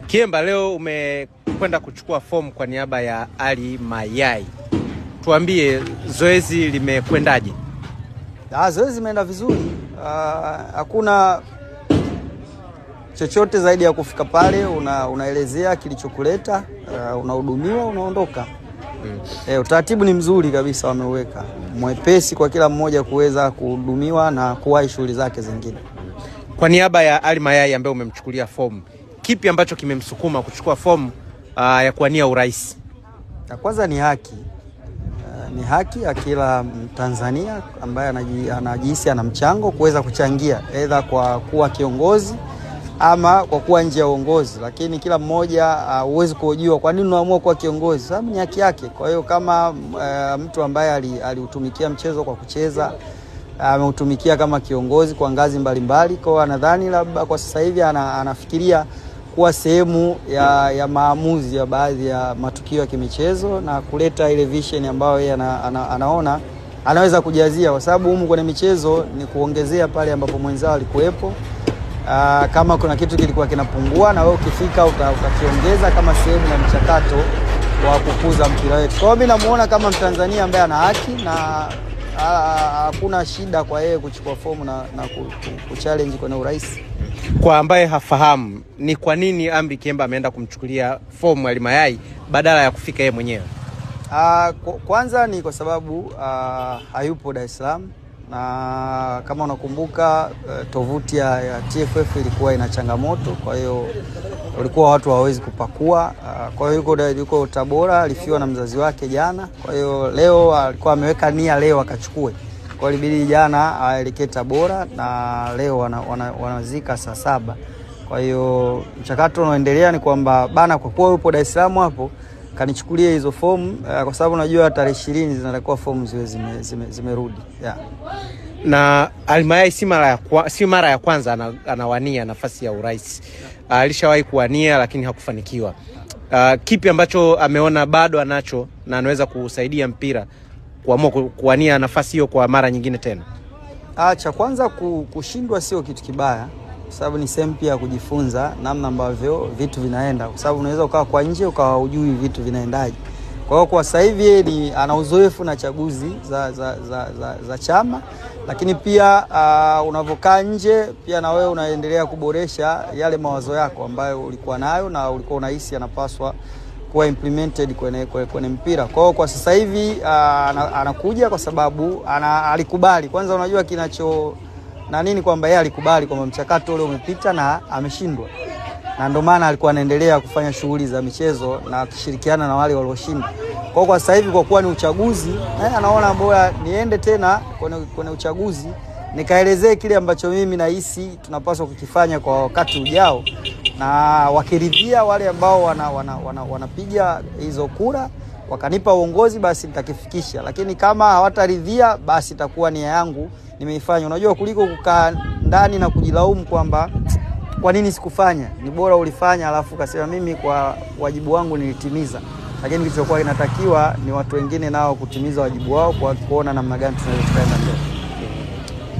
Kiemba, leo umekwenda kuchukua fomu kwa niaba ya Ali Mayai. Tuambie zoezi limekwendaje? Zoezi limeenda vizuri. Hakuna chochote zaidi ya kufika pale, unaelezea kilichokuleta, unahudumiwa, unaondoka. Utaratibu ni mzuri kabisa, wameweka mwepesi kwa kila mmoja kuweza kuhudumiwa na kuwahi shughuli zake zingine. Kwa niaba ya Ali Mayai ambaye umemchukulia fomu, kipi ambacho kimemsukuma kuchukua fomu ya kuwania urais? Kwanza ni haki. Ni haki ya kila Tanzania ambaye anajihisi ana mchango kuweza kuchangia aidha kwa kuwa kiongozi ama kwa kuwa nje ya uongozi, lakini kila mmoja huwezi kujua kwa nini unaamua kuwa kiongozi, sababu ni haki yake. Kwa hiyo kama mtu ambaye aliutumikia mchezo kwa kucheza, ameutumikia kama kiongozi kwa ngazi mbalimbali, kwa nadhani labda kwa sasa hivi anafikiria kuwa sehemu ya maamuzi ya baadhi ya matukio ya kimichezo na kuleta ile vision ambayo yeye anaona anaweza kujazia, kwa sababu humu kwenye michezo ni kuongezea pale ambapo mwenzao alikuwepo. Kama kuna kitu kilikuwa kinapungua na wewe ukifika utakiongeza kama sehemu ya mchakato wa kukuza mpira wetu. Kwa hiyo mimi namuona kama Mtanzania ambaye ana haki na hakuna shida kwa yeye kuchukua fomu na kuchallenge kwenye urais. Kwa ambaye hafahamu, ni kwa nini Amri Kiemba ameenda kumchukulia fomu Ali Mayai badala ya kufika yeye mwenyewe? Kwanza ni kwa sababu hayupo Dar es Salaam, na kama unakumbuka tovuti ya TFF ilikuwa ina changamoto, kwa hiyo walikuwa watu hawawezi kupakua. Kwa hiyo yuko Tabora, alifiwa na mzazi wake jana. Kwa hiyo leo alikuwa ameweka nia leo akachukue. Kwa hiyo ilibidi jana aelekee Tabora na leo wanazika saa 7. Kwa hiyo mchakato unaoendelea ni kwamba bana, kwa kuwa yupo Dar es Salaam hapo, kanichukulia hizo fomu kwa sababu unajua tarehe 20 zinatakiwa fomu ziwe zimerudi. Na Ali Mayai si mara ya kwanza anawania nafasi ya urais. Alishawahi kuwania lakini hakufanikiwa. Kipi ambacho ameona bado anacho na anaweza kusaidia mpira kuamua kuwania nafasi hiyo kwa mara nyingine tena? Cha kwanza, kushindwa sio kitu kibaya, kwa sababu ni sehemu pia ya kujifunza namna ambavyo vitu vinaenda, kwa sababu unaweza ukawa kwa nje ukawa hujui vitu vinaendaje. Kwa hiyo kwa sasa hivi ana uzoefu na chaguzi za chama, lakini pia unavokaa nje pia na wewe unaendelea kuboresha yale mawazo yako ambayo ulikuwa nayo na ulikuwa unahisi yanapaswa kuwa implemented kwenye mpira. Kwa hiyo kwa sasa hivi anakuja kwa sababu alikubali. Kwanza unajua na nini kwamba yeye alikubali kwamba mchakato ule umepita na ameshindwa. Na ndio maana alikuwa anaendelea kufanya shughuli za michezo na kushirikiana na wale walioshinda. Kwa sasa hivi kwa kuwa ni uchaguzi, anaona bora niende tena kwenye uchaguzi nikaelezee kile ambacho mimi nahisi tunapaswa kukifanya kwa wakati ujao, na wakiridhia wale ambao wanapiga hizo kura wakanipa uongozi, basi nitakifikisha. Lakini kama hawataridhia, basi itakuwa nia yangu nimeifanya. Unajua, kuliko kukaa ndani na kujilaumu kwamba kwa nini sikufanya, ni bora ulifanya alafu kasema mimi kwa wajibu wangu nilitimiza. Lakini kilichokuwa inatakiwa ni watu wengine nao kutimiza wajibu wao kwa kuona namna gani tunaweza kwenda mbele.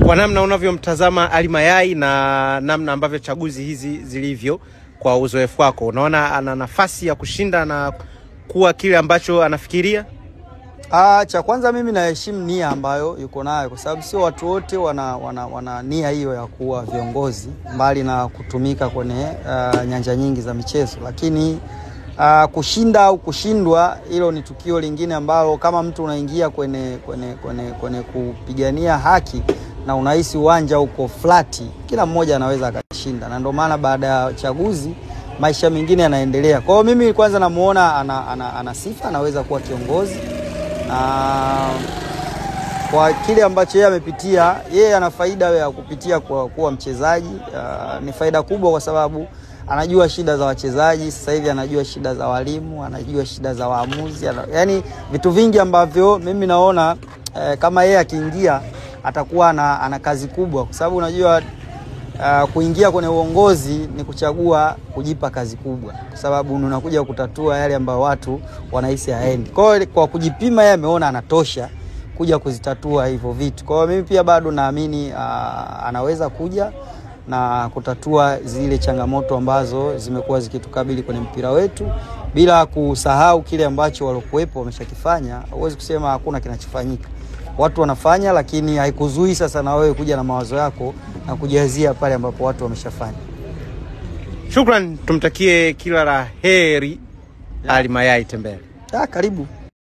Kwa namna unavyomtazama Ali Mayai na namna ambavyo chaguzi hizi zilivyo, kwa uzoefu wako, unaona ana nafasi ya kushinda na kuwa kile ambacho anafikiria? Cha kwanza mimi naheshimu nia ambayo yuko nayo, kwa sababu sio watu wote wana nia hiyo ya kuwa viongozi, mbali na kutumika kwenye nyanja nyingi za michezo. Lakini kushinda au kushindwa, hilo ni tukio lingine ambalo kama mtu unaingia kwenye kupigania haki na unahisi uwanja uko flati, kila mmoja anaweza akashinda. Na ndio maana baada ya chaguzi maisha mengine yanaendelea. Kwa hiyo mimi kwanza namuona ana sifa, anaweza kuwa kiongozi. Kwa kile ambacho yeye amepitia, yeye ana faida ya kupitia kwa kuwa mchezaji. Ni faida kubwa kwa sababu anajua shida za wachezaji, sasa hivi anajua shida za walimu, anajua shida za waamuzi. Yaani vitu vingi ambavyo mimi naona kama yeye akiingia atakuwa ana kazi kubwa, kwa sababu unajua kuingia kwenye uongozi ni kuchagua kujipa kazi kubwa, kwa sababu unakuja kutatua yale ambayo watu wanahisi haendi. Kwa kujipima yeye ameona anatosha kuja kuzitatua hivyo vitu. Kwa hiyo mimi pia bado naamini anaweza kuja na kutatua zile changamoto ambazo zimekuwa zikitukabili kwenye mpira wetu, bila kusahau kile ambacho walokuwepo wameshakifanya. Huwezi kusema hakuna kinachofanyika. Watu wanafanya, lakini haikuzui sasa na wewe kuja na mawazo yako na kujazia pale ambapo watu wameshafanya. Shukran, tumtakie kila la heri Ali Mayai Tembele. Karibu.